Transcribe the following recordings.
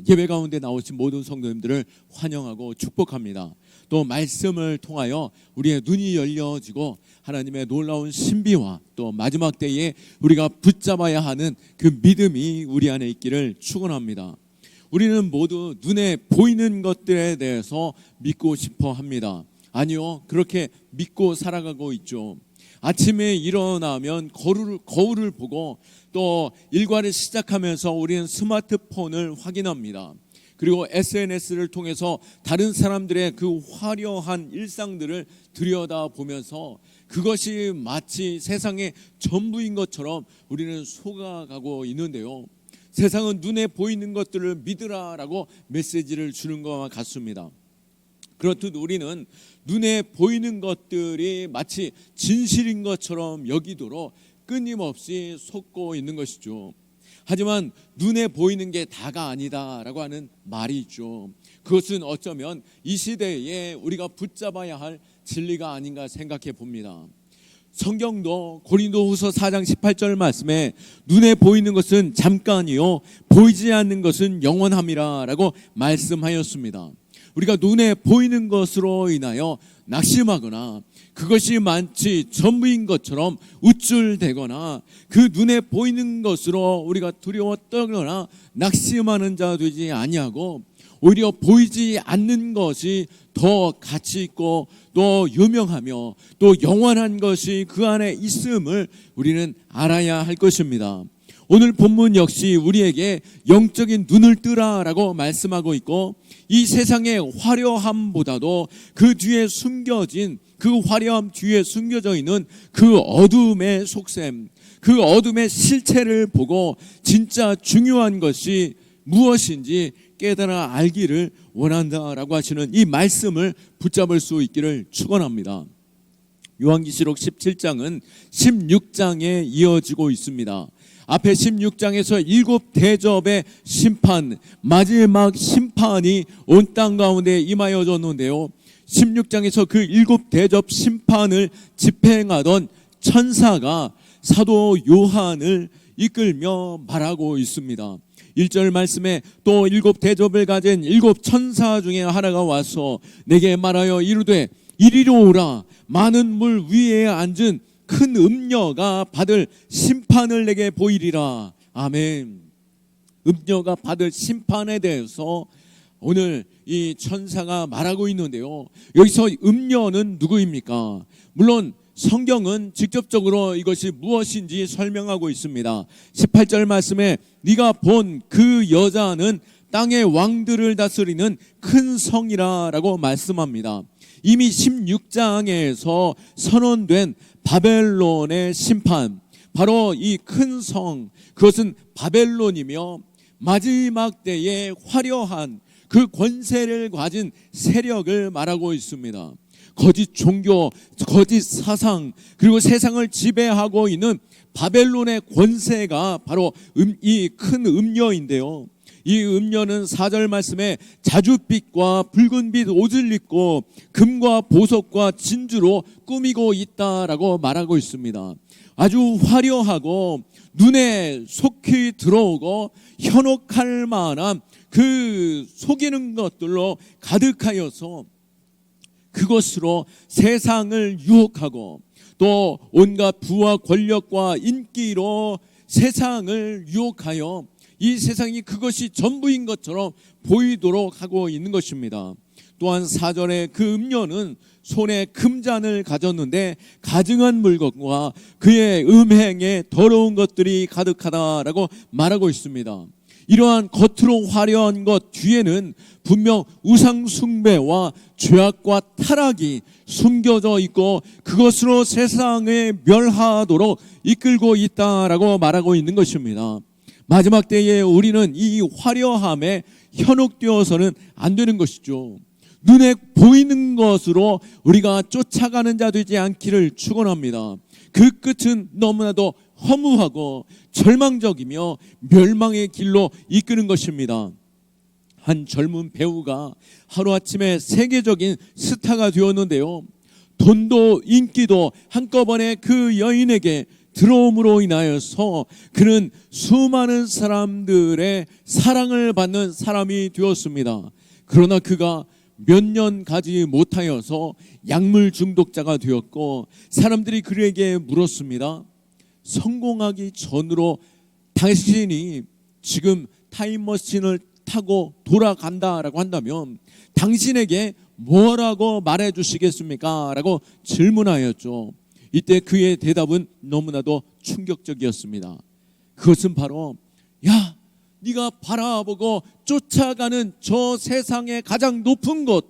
예배 가운데 나오신 모든 성도님들을 환영하고 축복합니다. 또 말씀을 통하여 우리의 눈이 열려지고 하나님의 놀라운 신비와 또 마지막 때에 우리가 붙잡아야 하는 그 믿음이 우리 안에 있기를 축원합니다. 우리는 모두 눈에 보이는 것들에 대해서 믿고 싶어 합니다. 아니요, 그렇게 믿고 살아가고 있죠. 아침에 일어나면 거울을 보고 또 일과를 시작하면서 우리는 스마트폰을 확인합니다. 그리고 SNS를 통해서 다른 사람들의 그 화려한 일상들을 들여다보면서 그것이 마치 세상의 전부인 것처럼 우리는 속아가고 있는데요. 세상은 눈에 보이는 것들을 믿으라라고 메시지를 주는 것과 같습니다. 그렇듯 우리는 눈에 보이는 것들이 마치 진실인 것처럼 여기도록 끊임없이 속고 있는 것이죠. 하지만 눈에 보이는 게 다가 아니다라고 하는 말이 있죠. 그것은 어쩌면 이 시대에 우리가 붙잡아야 할 진리가 아닌가 생각해 봅니다. 성경도 고린도후서 4장 18절 말씀에 눈에 보이는 것은 잠깐이요 보이지 않는 것은 영원함이라라고 말씀하였습니다. 우리가 눈에 보이는 것으로 인하여 낙심하거나 그것이 마치 전부인 것처럼 우쭐대거나 그 눈에 보이는 것으로 우리가 두려워 떨거나 낙심하는 자 되지 아니하고 오히려 보이지 않는 것이 더 가치 있고 또 유명하며 또 영원한 것이 그 안에 있음을 우리는 알아야 할 것입니다. 오늘 본문 역시 우리에게 영적인 눈을 뜨라라고 말씀하고 있고 이 세상의 화려함보다도 그 뒤에 숨겨진 그 화려함 뒤에 숨겨져 있는 그 어둠의 속셈, 그 어둠의 실체를 보고 진짜 중요한 것이 무엇인지 깨달아 알기를 원한다라고 하시는 이 말씀을 붙잡을 수 있기를 축원합니다. 요한계시록 17장은 16장에 이어지고 있습니다. 앞에 16장에서 7 대접의 심판, 마지막 심판이 온 땅 가운데 임하여졌는데요. 16장에서 그 7 대접 심판을 집행하던 천사가 사도 요한을 이끌며 말하고 있습니다. 1절 말씀에 또 7 대접을 가진 7 천사 중에 하나가 와서 내게 말하여 이르되 이리로 오라. 많은 물 위에 앉은 큰 음녀가 받을 심판을 내게 보이리라. 아멘. 음녀가 받을 심판에 대해서 오늘 이 천사가 말하고 있는데요. 여기서 음녀는 누구입니까? 물론 성경은 직접적으로 이것이 무엇인지 설명하고 있습니다. 18절 말씀에 네가 본 그 여자는 땅의 왕들을 다스리는 큰 성이라라고 말씀합니다. 이미 16장에서 선언된 바벨론의 심판, 바로 이 큰 성, 그것은 바벨론이며 마지막 때의 화려한 그 권세를 가진 세력을 말하고 있습니다. 거짓 종교, 거짓 사상, 그리고 세상을 지배하고 있는 바벨론의 권세가 바로 이 큰 음녀인데요. 이 음녀는 4절 말씀에 자줏빛과 붉은빛 옷을 입고 금과 보석과 진주로 꾸미고 있다라고 말하고 있습니다. 아주 화려하고 눈에 속히 들어오고 현혹할 만한 그 속이는 것들로 가득하여서 그것으로 세상을 유혹하고 또 온갖 부와 권력과 인기로 세상을 유혹하여 이 세상이 그것이 전부인 것처럼 보이도록 하고 있는 것입니다. 또한 4절에 그 음녀는 손에 금잔을 가졌는데 가증한 물건과 그의 음행에 더러운 것들이 가득하다라고 말하고 있습니다. 이러한 겉으로 화려한 것 뒤에는 분명 우상 숭배와 죄악과 타락이 숨겨져 있고 그것으로 세상에 멸하도록 이끌고 있다라고 말하고 있는 것입니다. 마지막 때에 우리는 이 화려함에 현혹되어서는 안 되는 것이죠. 눈에 보이는 것으로 우리가 쫓아가는 자 되지 않기를 축원합니다. 그 끝은 너무나도 허무하고 절망적이며 멸망의 길로 이끄는 것입니다. 한 젊은 배우가 하루아침에 세계적인 스타가 되었는데요. 돈도 인기도 한꺼번에 그 여인에게 들어옴으로 인하여서 그는 수많은 사람들의 사랑을 받는 사람이 되었습니다. 그러나 그가 몇 년 가지 못하여서 약물 중독자가 되었고, 사람들이 그에게 물었습니다. 성공하기 전으로 당신이 지금 타임머신을 타고 돌아간다라고 한다면 당신에게 뭐라고 말해 주시겠습니까? 라고 질문하였죠. 이때 그의 대답은 너무나도 충격적이었습니다. 그것은 바로, 야, 네가 바라보고 쫓아가는 저 세상의 가장 높은 곳,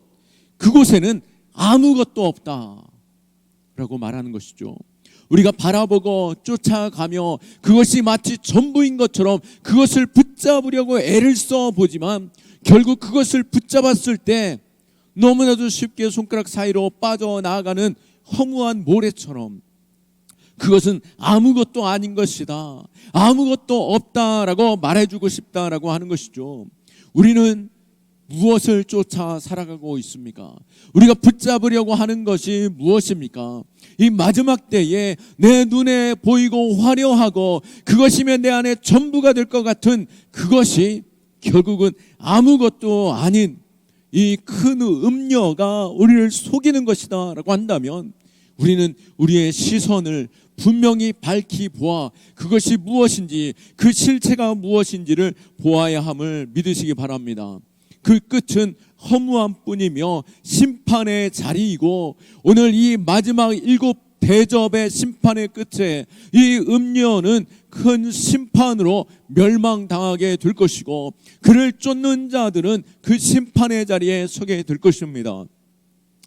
그곳에는 아무것도 없다 라고 말하는 것이죠. 우리가 바라보고 쫓아가며 그것이 마치 전부인 것처럼 그것을 붙잡으려고 애를 써보지만 결국 그것을 붙잡았을 때 너무나도 쉽게 손가락 사이로 빠져나가는 허무한 모래처럼 그것은 아무것도 아닌 것이다, 아무것도 없다라고 말해주고 싶다라고 하는 것이죠. 우리는 무엇을 쫓아 살아가고 있습니까? 우리가 붙잡으려고 하는 것이 무엇입니까? 이 마지막 때에 내 눈에 보이고 화려하고 그것이면 내 안에 전부가 될 것 같은 그것이 결국은 아무것도 아닌 이 큰 음녀가 우리를 속이는 것이다 라고 한다면 우리는 우리의 시선을 분명히 밝히 보아 그것이 무엇인지, 그 실체가 무엇인지를 보아야 함을 믿으시기 바랍니다. 그 끝은 허무함 뿐이며 심판의 자리이고, 오늘 이 마지막 7 대접의 심판의 끝에 이 음녀는 큰 심판으로 멸망당하게 될 것이고, 그를 쫓는 자들은 그 심판의 자리에 서게 될 것입니다.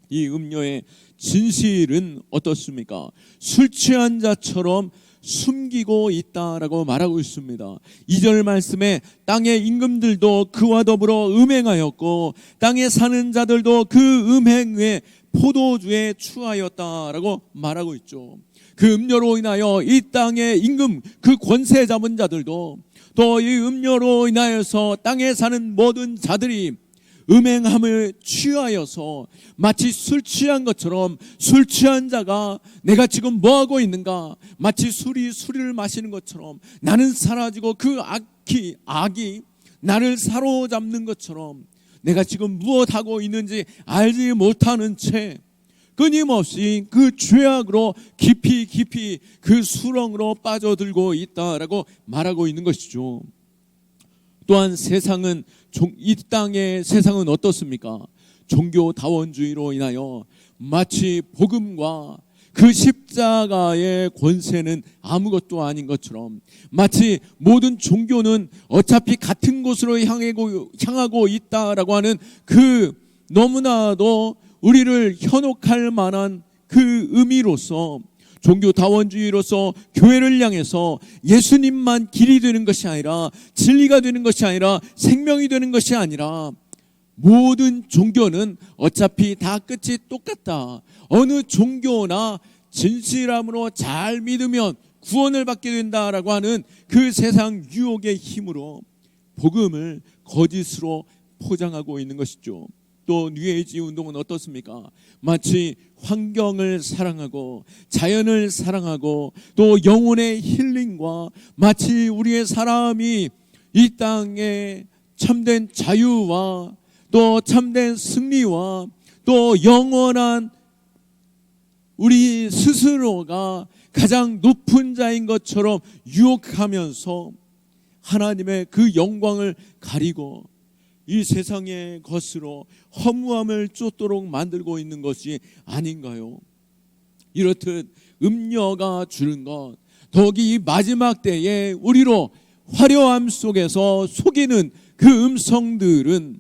이 음녀의 진실은 어떻습니까? 술 취한 자처럼 숨기고 있다라고 말하고 있습니다. 2절 말씀에 땅의 임금들도 그와 더불어 음행하였고 땅에 사는 자들도 그 음행에 포도주에 취하였다라고 말하고 있죠. 그 음료로 인하여 이 땅의 임금, 그 권세 잡은 자들도 또 이 음료로 인하여서 땅에 사는 모든 자들이 음행함을 취하여서 마치 술 취한 것처럼, 술 취한 자가 내가 지금 뭐하고 있는가, 마치 술을 마시는 것처럼 나는 사라지고 그 악이 나를 사로잡는 것처럼 내가 지금 무엇하고 있는지 알지 못하는 채 끊임없이 그 죄악으로 깊이 그 수렁으로 빠져들고 있다라고 말하고 있는 것이죠. 또한 세상은, 이 땅의 세상은 어떻습니까? 종교다원주의로 인하여 마치 복음과 그 십자가의 권세는 아무것도 아닌 것처럼, 마치 모든 종교는 어차피 같은 곳으로 향하고 있다라고 하는 그 너무나도 우리를 현혹할 만한 그 의미로서, 종교다원주의로서 교회를 향해서 예수님만 길이 되는 것이 아니라, 진리가 되는 것이 아니라, 생명이 되는 것이 아니라 모든 종교는 어차피 다 끝이 똑같다, 어느 종교나 진실함으로 잘 믿으면 구원을 받게 된다라고 하는 그 세상 유혹의 힘으로 복음을 거짓으로 포장하고 있는 것이죠. 또 뉴에이지 운동은 어떻습니까? 마치 환경을 사랑하고 자연을 사랑하고 또 영혼의 힐링과 마치 우리의 사람이 이 땅에 참된 자유와 또 참된 승리와 또 영원한 우리 스스로가 가장 높은 자인 것처럼 유혹하면서 하나님의 그 영광을 가리고 이 세상의 것으로 허무함을 쫓도록 만들고 있는 것이 아닌가요? 이렇듯 음녀가 주는 것, 더욱이 이 마지막 때에 우리로 화려함 속에서 속이는 그 음성들은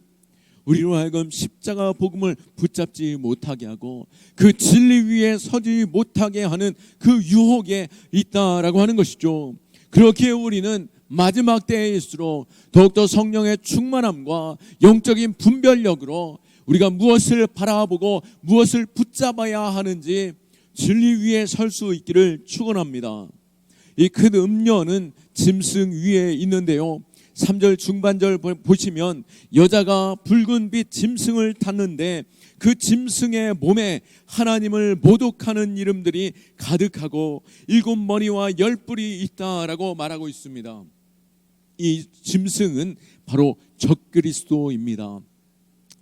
우리로 하여금 십자가 복음을 붙잡지 못하게 하고 그 진리 위에 서지 못하게 하는 그 유혹에 있다라고 하는 것이죠. 그렇기에 우리는 마지막 때일수록 더욱더 성령의 충만함과 영적인 분별력으로 우리가 무엇을 바라보고 무엇을 붙잡아야 하는지 진리 위에 설 수 있기를 축원합니다. 이 큰 음녀는 짐승 위에 있는데요, 3절 중반절 보시면 여자가 붉은 빛 짐승을 탔는데 그 짐승의 몸에 하나님을 모독하는 이름들이 가득하고 7머리와 10뿔이 있다라고 말하고 있습니다. 이 짐승은 바로 적그리스도입니다.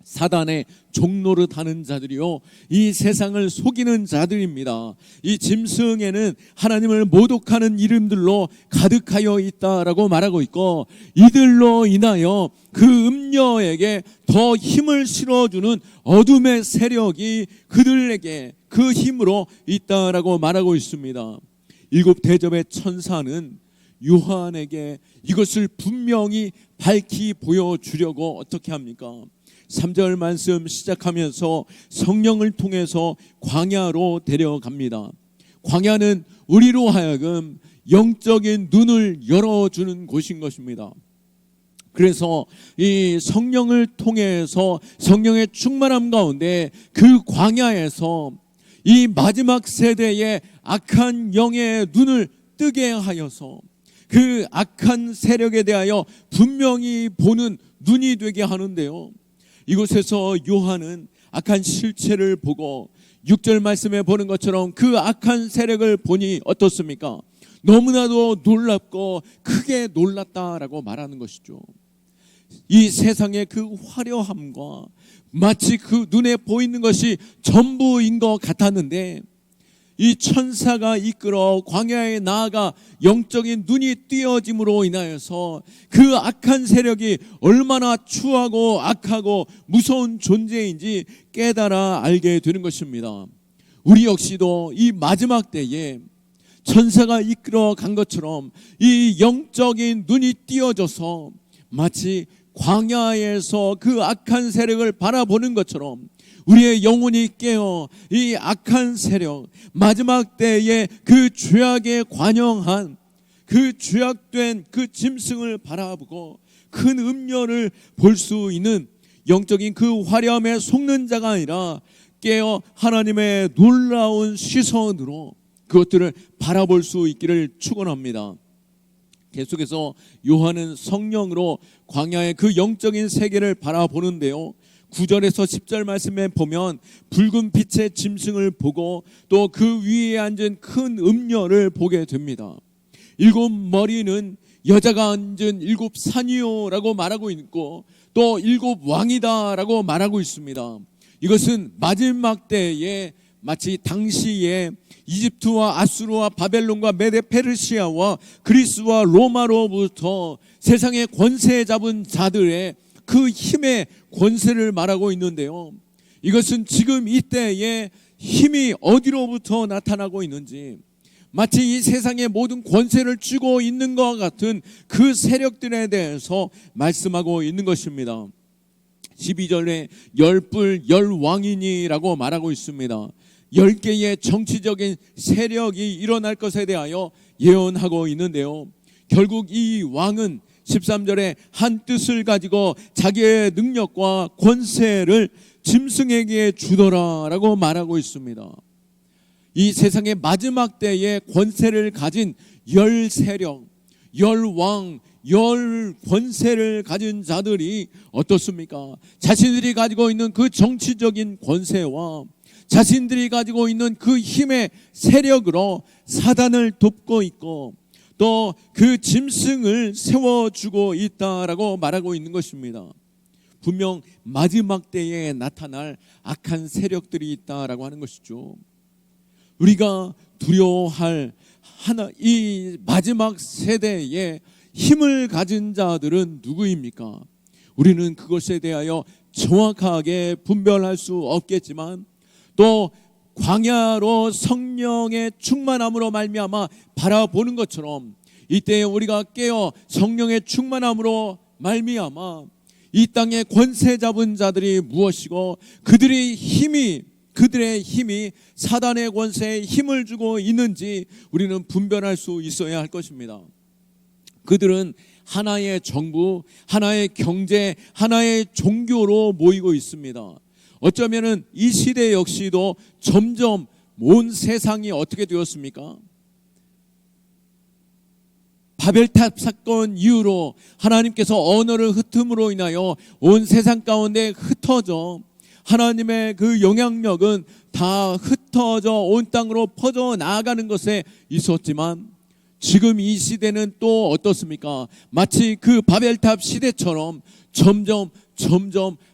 사단의 종노릇하는 자들이요, 이 세상을 속이는 자들입니다. 이 짐승에는 하나님을 모독하는 이름들로 가득하여 있다라고 말하고 있고, 이들로 인하여 그 음녀에게 더 힘을 실어주는 어둠의 세력이 그들에게 그 힘으로 있다라고 말하고 있습니다. 7대접의 천사는 요한에게 이것을 분명히 밝히 보여주려고 어떻게 합니까? 3절 말씀 시작하면서 성령을 통해서 광야로 데려갑니다. 광야는 우리로 하여금 영적인 눈을 열어주는 곳인 것입니다. 그래서 이 성령을 통해서 성령의 충만함 가운데 그 광야에서 이 마지막 세대의 악한 영의 눈을 뜨게 하여서 그 악한 세력에 대하여 분명히 보는 눈이 되게 하는데요, 이곳에서 요한은 악한 실체를 보고 6절 말씀에 보는 것처럼 그 악한 세력을 보니 어떻습니까? 너무나도 놀랍고 크게 놀랐다라고 말하는 것이죠. 이 세상의 그 화려함과 마치 그 눈에 보이는 것이 전부인 것 같았는데, 이 천사가 이끌어 광야에 나아가 영적인 눈이 띄어짐으로 인하여서 그 악한 세력이 얼마나 추하고 악하고 무서운 존재인지 깨달아 알게 되는 것입니다. 우리 역시도 이 마지막 때에 천사가 이끌어 간 것처럼 이 영적인 눈이 띄어져서 마치 광야에서 그 악한 세력을 바라보는 것처럼 우리의 영혼이 깨어 이 악한 세력, 마지막 때에 그 죄악에 관영한 그 죄악된 그 짐승을 바라보고 큰 음녀를 볼 수 있는 영적인 그 화려함에 속는 자가 아니라 깨어 하나님의 놀라운 시선으로 그것들을 바라볼 수 있기를 축원합니다. 계속해서 요한은 성령으로 광야의 그 영적인 세계를 바라보는데요, 9절에서 10절 말씀에 보면 붉은 빛의 짐승을 보고 또 그 위에 앉은 큰 음녀를 보게 됩니다. 7머리는 여자가 앉은 7산이요라고 말하고 있고 또 7왕이다라고 말하고 있습니다. 이것은 마지막 때에 마치 당시에 이집트와 아수르와 바벨론과 메데 페르시아와 그리스와 로마로부터 세상의 권세 잡은 자들의 그 힘의 권세를 말하고 있는데요, 이것은 지금 이때에 힘이 어디로부터 나타나고 있는지, 마치 이 세상의 모든 권세를 쥐고 있는 것 같은 그 세력들에 대해서 말씀하고 있는 것입니다. 12절에 10뿔 10왕이니라고 말하고 있습니다. 10개의 정치적인 세력이 일어날 것에 대하여 예언하고 있는데요, 결국 이 왕은 13절에 한 뜻을 가지고 자기의 능력과 권세를 짐승에게 주더라라고 말하고 있습니다. 이 세상의 마지막 때에 권세를 가진 10세력, 10왕, 10권세를 가진 자들이 어떻습니까? 자신들이 가지고 있는 그 정치적인 권세와 자신들이 가지고 있는 그 힘의 세력으로 사단을 돕고 있고 또 그 짐승을 세워주고 있다라고 말하고 있는 것입니다. 분명 마지막 때에 나타날 악한 세력들이 있다라고 하는 것이죠. 우리가 두려워할 이 마지막 세대에 힘을 가진 자들은 누구입니까? 우리는 그것에 대하여 정확하게 분별할 수 없겠지만 또 광야로 성령의 충만함으로 말미암아 바라보는 것처럼 이때 우리가 깨어 성령의 충만함으로 말미암아 이 땅의 권세 잡은 자들이 무엇이고 그들의 힘이 사단의 권세에 힘을 주고 있는지 우리는 분별할 수 있어야 할 것입니다. 그들은 하나의 정부, 하나의 경제, 하나의 종교로 모이고 있습니다. 어쩌면은 이 시대 역시도 점점 온 세상이 어떻게 되었습니까? 바벨탑 사건 이후로 하나님께서 언어를 흩음으로 인하여 온 세상 가운데 흩어져 하나님의 그 영향력은 다 흩어져 온 땅으로 퍼져 나아가는 것에 있었지만 지금 이 시대는 또 어떻습니까? 마치 그 바벨탑 시대처럼 점점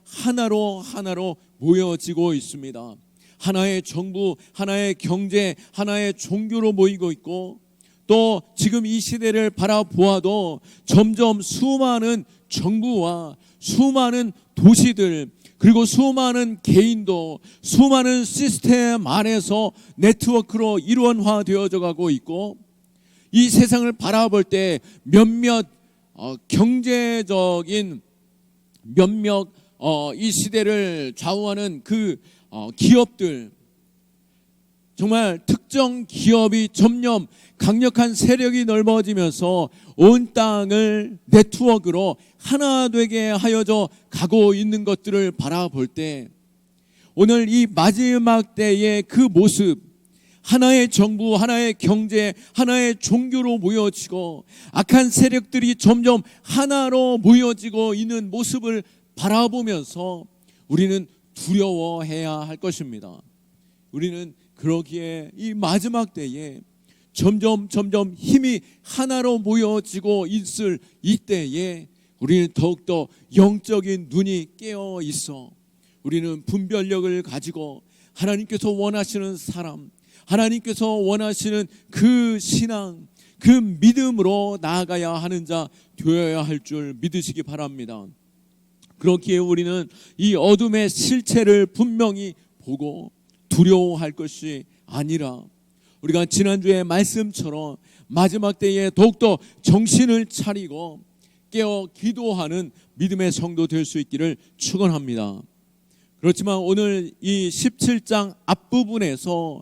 하나로 모여지고 있습니다. 하나의 정부, 하나의 경제, 하나의 종교로 모이고 있고, 또 지금 이 시대를 바라보아도 점점 수많은 정부와 수많은 도시들, 그리고 수많은 개인도 수많은 시스템 안에서 네트워크로 일원화되어져 가고 있고, 이 세상을 바라볼 때 몇몇 경제적인 몇몇 이 시대를 좌우하는 그 기업들, 정말 특정 기업이 점점 강력한 세력이 넓어지면서 온 땅을 네트워크로 하나 되게 하여져 가고 있는 것들을 바라볼 때, 오늘 이 마지막 때의 그 모습, 하나의 정부, 하나의 경제, 하나의 종교로 모여지고 악한 세력들이 점점 하나로 모여지고 있는 모습을 바라보면서 우리는 두려워해야 할 것입니다. 우리는 그러기에 이 마지막 때에 점점 힘이 하나로 모여지고 있을 이때에 우리는 더욱더 영적인 눈이 깨어 있어 우리는 분별력을 가지고 하나님께서 원하시는 사람, 하나님께서 원하시는 그 신앙, 그 믿음으로 나아가야 하는 자 되어야 할 줄 믿으시기 바랍니다. 그렇기에 우리는 이 어둠의 실체를 분명히 보고 두려워할 것이 아니라, 우리가 지난주의 말씀처럼 마지막 때에 더욱더 정신을 차리고 깨어 기도하는 믿음의 성도 될 수 있기를 축원합니다. 그렇지만 오늘 이 17장 앞부분에서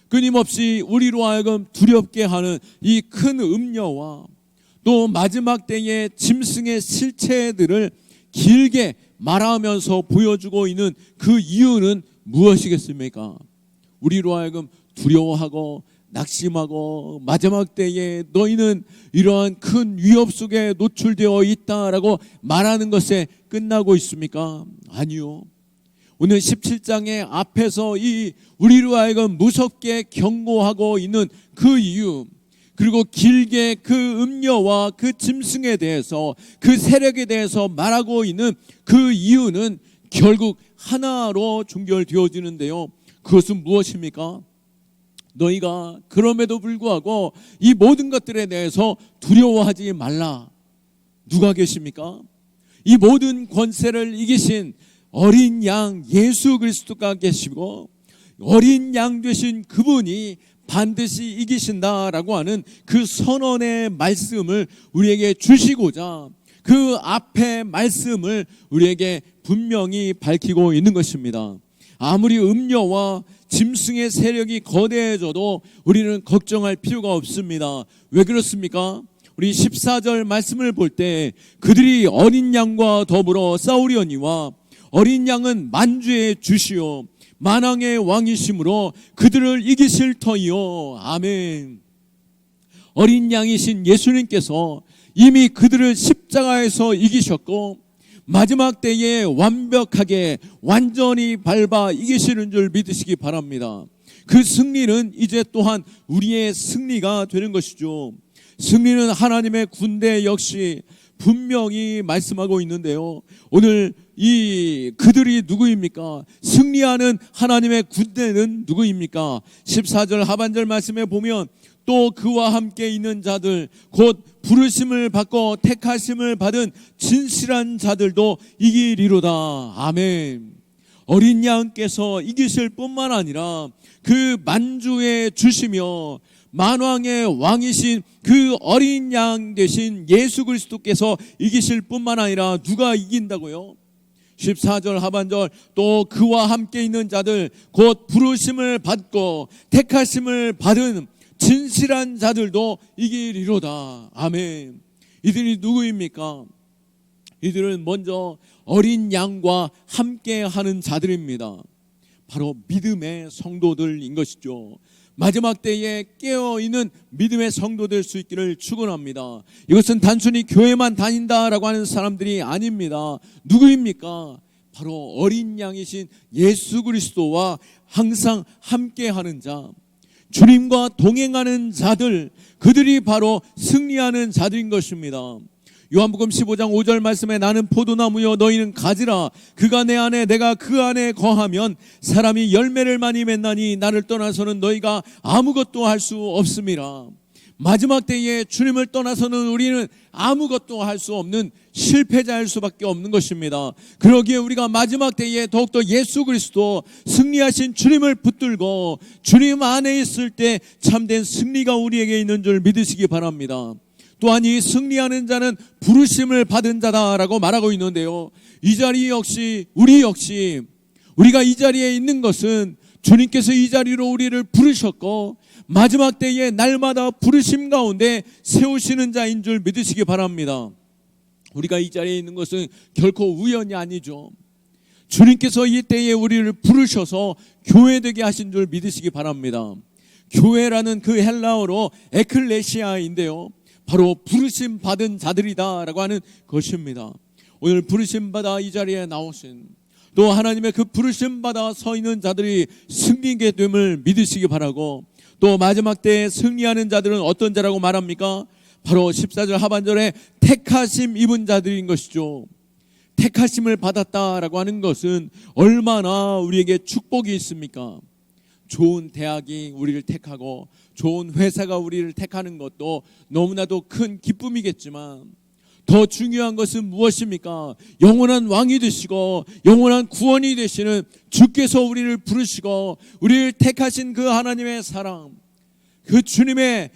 끊임없이 우리로 하여금 두렵게 하는 이 큰 음녀와 또 마지막 때의 짐승의 실체들을 길게 말하면서 보여주고 있는 그 이유는 무엇이겠습니까? 우리로 하여금 두려워하고 낙심하고 마지막 때에 너희는 이러한 큰 위협 속에 노출되어 있다라고 말하는 것에 끝나고 있습니까? 아니요. 오늘 17장의 앞에서 이 우리로 하여금 무섭게 경고하고 있는 그 이유, 그리고 길게 그 음녀와 그 짐승에 대해서, 그 세력에 대해서 말하고 있는 그 이유는 결국 하나로 종결되어지는데요. 그것은 무엇입니까? 너희가 그럼에도 불구하고 이 모든 것들에 대해서 두려워하지 말라. 누가 계십니까? 이 모든 권세를 이기신 어린 양 예수 그리스도가 계시고, 어린 양 되신 그분이 반드시 이기신다라고 하는 그 선언의 말씀을 우리에게 주시고자 그 앞에 말씀을 우리에게 분명히 밝히고 있는 것입니다. 아무리 음녀와 짐승의 세력이 거대해져도 우리는 걱정할 필요가 없습니다. 왜 그렇습니까? 우리 14절 말씀을 볼 때 그들이 어린 양과 더불어 싸우려니와 어린 양은 만주의 주시오 만왕의 왕이심으로 그들을 이기실 터이요. 아멘. 어린 양이신 예수님께서 이미 그들을 십자가에서 이기셨고 마지막 때에 완벽하게 완전히 밟아 이기시는 줄 믿으시기 바랍니다. 그 승리는 이제 또한 우리의 승리가 되는 것이죠. 승리는 하나님의 군대 역시 분명히 말씀하고 있는데요. 오늘 이 그들이 누구입니까? 승리하는 하나님의 군대는 누구입니까? 14절 하반절 말씀에 보면 또 그와 함께 있는 자들 곧 부르심을 받고 택하심을 받은 진실한 자들도 이기리로다. 아멘. 어린 양께서 이기실 뿐만 아니라 그 만주에 주시며 만왕의 왕이신 그 어린 양 되신 예수 그리스도께서 이기실 뿐만 아니라 누가 이긴다고요? 14절 하반절 또 그와 함께 있는 자들 곧 부르심을 받고 택하심을 받은 진실한 자들도 이기리로다. 아멘. 이들이 누구입니까? 이들은 먼저 어린 양과 함께 하는 자들입니다. 바로 믿음의 성도들인 것이죠. 마지막 때에 깨어있는 믿음의 성도 될 수 있기를 축원합니다. 이것은 단순히 교회만 다닌다라고 하는 사람들이 아닙니다. 누구입니까? 바로 어린 양이신 예수 그리스도와 항상 함께하는 자, 주님과 동행하는 자들, 그들이 바로 승리하는 자들인 것입니다. 요한복음 15장 5절 말씀에 나는 포도나무여 너희는 가지라 그가 내 안에 내가 그 안에 거하면 사람이 열매를 많이 맺나니 나를 떠나서는 너희가 아무것도 할 수 없음이라. 마지막 때에 주님을 떠나서는 우리는 아무것도 할 수 없는 실패자일 수밖에 없는 것입니다. 그러기에 우리가 마지막 때에 더욱더 예수 그리스도 승리하신 주님을 붙들고 주님 안에 있을 때 참된 승리가 우리에게 있는 줄 믿으시기 바랍니다. 또한 이 승리하는 자는 부르심을 받은 자다라고 말하고 있는데요, 이 자리 역시 우리가 이 자리에 있는 것은 주님께서 이 자리로 우리를 부르셨고 마지막 때에 날마다 부르심 가운데 세우시는 자인 줄 믿으시기 바랍니다. 우리가 이 자리에 있는 것은 결코 우연이 아니죠. 주님께서 이 때에 우리를 부르셔서 교회되게 하신 줄 믿으시기 바랍니다. 교회라는 그 헬라어로 에클레시아인데요, 바로 부르심 받은 자들이다라고 하는 것입니다. 오늘 부르심 받아 이 자리에 나오신, 또 하나님의 그 부르심 받아 서 있는 자들이 승리하게 됨을 믿으시기 바라고, 또 마지막 때에 승리하는 자들은 어떤 자라고 말합니까? 바로 14절 하반절에 택하심 입은 자들인 것이죠. 택하심을 받았다라고 하는 것은 얼마나 우리에게 축복이 있습니까? 좋은 대학이 우리를 택하고 좋은 회사가 우리를 택하는 것도 너무나도 큰 기쁨이겠지만 더 중요한 것은 무엇입니까? 영원한 왕이 되시고 영원한 구원이 되시는 주께서 우리를 부르시고 우리를 택하신 그 하나님의 사랑, 그 주님의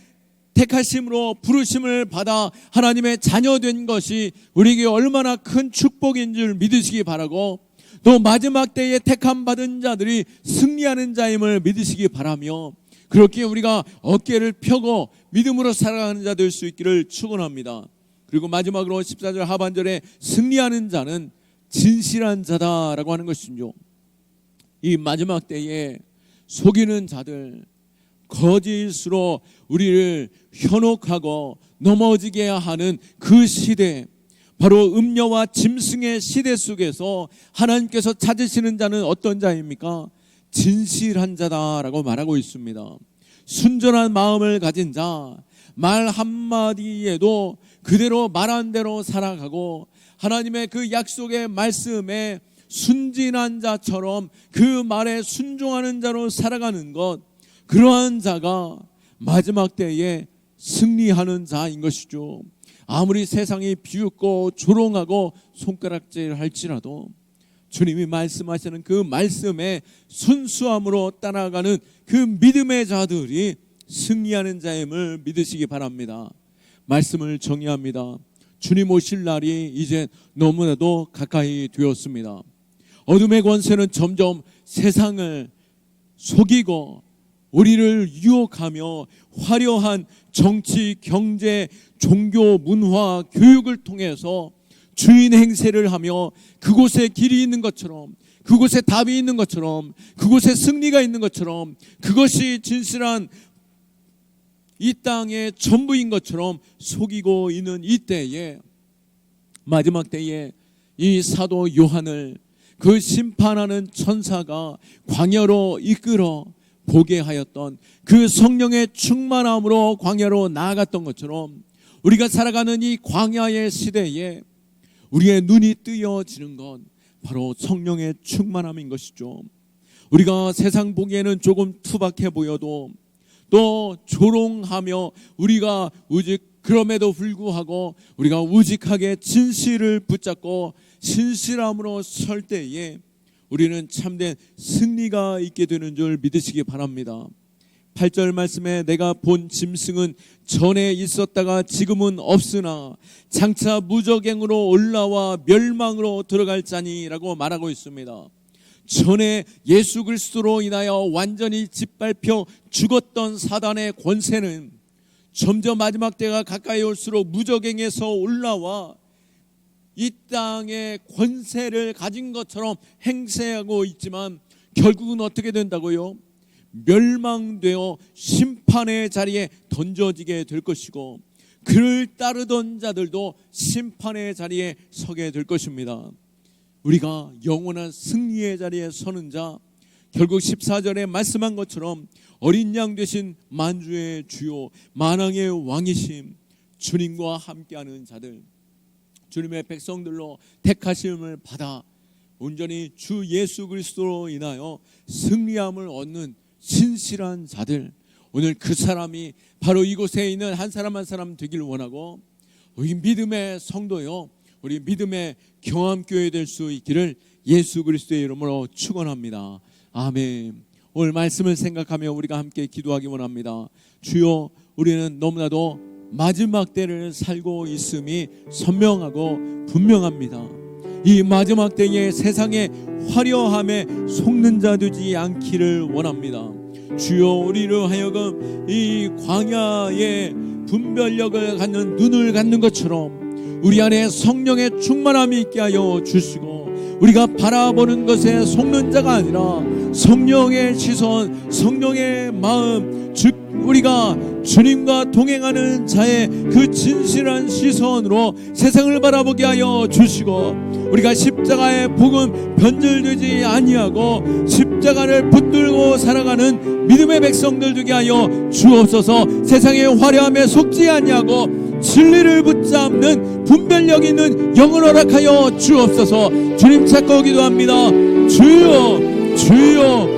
택하심으로 부르심을 받아 하나님의 자녀된 것이 우리에게 얼마나 큰 축복인 줄 믿으시기 바라고, 또 마지막 때에 택함 받은 자들이 승리하는 자임을 믿으시기 바라며, 그렇게 우리가 어깨를 펴고 믿음으로 살아가는 자 될 수 있기를 축원합니다. 그리고 마지막으로 14절 하반절에 승리하는 자는 진실한 자다라고 하는 것이죠. 이 마지막 때에 속이는 자들, 거짓으로 우리를 현혹하고 넘어지게 하는 그 시대, 바로 음녀와 짐승의 시대 속에서 하나님께서 찾으시는 자는 어떤 자입니까? 진실한 자다라고 말하고 있습니다. 순전한 마음을 가진 자, 말 한마디에도 그대로 말한 대로 살아가고 하나님의 그 약속의 말씀에 순진한 자처럼 그 말에 순종하는 자로 살아가는 것, 그러한 자가 마지막 때에 승리하는 자인 것이죠. 아무리 세상이 비웃고 조롱하고 손가락질 할지라도 주님이 말씀하시는 그 말씀에 순수함으로 따라가는 그 믿음의 자들이 승리하는 자임을 믿으시기 바랍니다. 말씀을 정의합니다. 주님 오실 날이 이제 너무나도 가까이 되었습니다. 어둠의 권세는 점점 세상을 속이고 우리를 유혹하며 화려한 정치, 경제, 종교, 문화, 교육을 통해서 주인 행세를 하며 그곳에 길이 있는 것처럼, 그곳에 답이 있는 것처럼, 그곳에 승리가 있는 것처럼, 그것이 진실한 이 땅의 전부인 것처럼 속이고 있는 이 때에, 마지막 때에 이 사도 요한을 그 심판하는 천사가 광야로 이끌어 보게 하였던 그 성령의 충만함으로 광야로 나아갔던 것처럼 우리가 살아가는 이 광야의 시대에 우리의 눈이 뜨여지는 것, 바로 성령의 충만함인 것이죠. 우리가 세상 보기에는 조금 투박해 보여도, 또 조롱하며 우리가 그럼에도 불구하고 우리가 우직하게 진실을 붙잡고 신실함으로 설 때에 우리는 참된 승리가 있게 되는 줄 믿으시기 바랍니다. 8절 말씀에 내가 본 짐승은 전에 있었다가 지금은 없으나 장차 무저갱으로 올라와 멸망으로 들어갈 자니라고 말하고 있습니다. 전에 예수 그리스도로 인하여 완전히 짓밟혀 죽었던 사단의 권세는 점점 마지막 때가 가까이 올수록 무저갱에서 올라와 이 땅의 권세를 가진 것처럼 행세하고 있지만 결국은 어떻게 된다고요? 멸망되어 심판의 자리에 던져지게 될 것이고, 그를 따르던 자들도 심판의 자리에 서게 될 것입니다. 우리가 영원한 승리의 자리에 서는 자, 결국 14절에 말씀한 것처럼 어린 양 되신 만주의 주요 만왕의 왕이심 주님과 함께하는 자들, 주님의 백성들로 택하심을 받아 온전히 주 예수 그리스도로 인하여 승리함을 얻는 신실한 자들, 오늘 그 사람이 바로 이곳에 있는 한 사람 한 사람 되기를 원하고, 우리 믿음의 성도요, 우리 믿음의 경암교회 될 수 있기를 예수 그리스도의 이름으로 축원합니다. 아멘. 오늘 말씀을 생각하며 우리가 함께 기도하기 원합니다. 주여, 우리는 너무나도 마지막 때를 살고 있음이 선명하고 분명합니다. 이 마지막 때에 세상의 화려함에 속는 자 되지 않기를 원합니다. 주여, 우리를 하여금 이 광야의 분별력을 갖는 눈을 갖는 것처럼 우리 안에 성령의 충만함이 있게 하여 주시고, 우리가 바라보는 것에 속는 자가 아니라 성령의 시선, 성령의 마음, 즉 우리가 주님과 동행하는 자의 그 진실한 시선으로 세상을 바라보게 하여 주시고, 우리가 십자가의 복음 변절되지 아니하고 십자가를 붙들고 살아가는 믿음의 백성들 되게 하여 주옵소서. 세상의 화려함에 속지 아니하고 진리를 붙잡는 분별력 있는 영을 허락하여 주옵소서. 주님 찾고 기도합니다. 주여, 주여,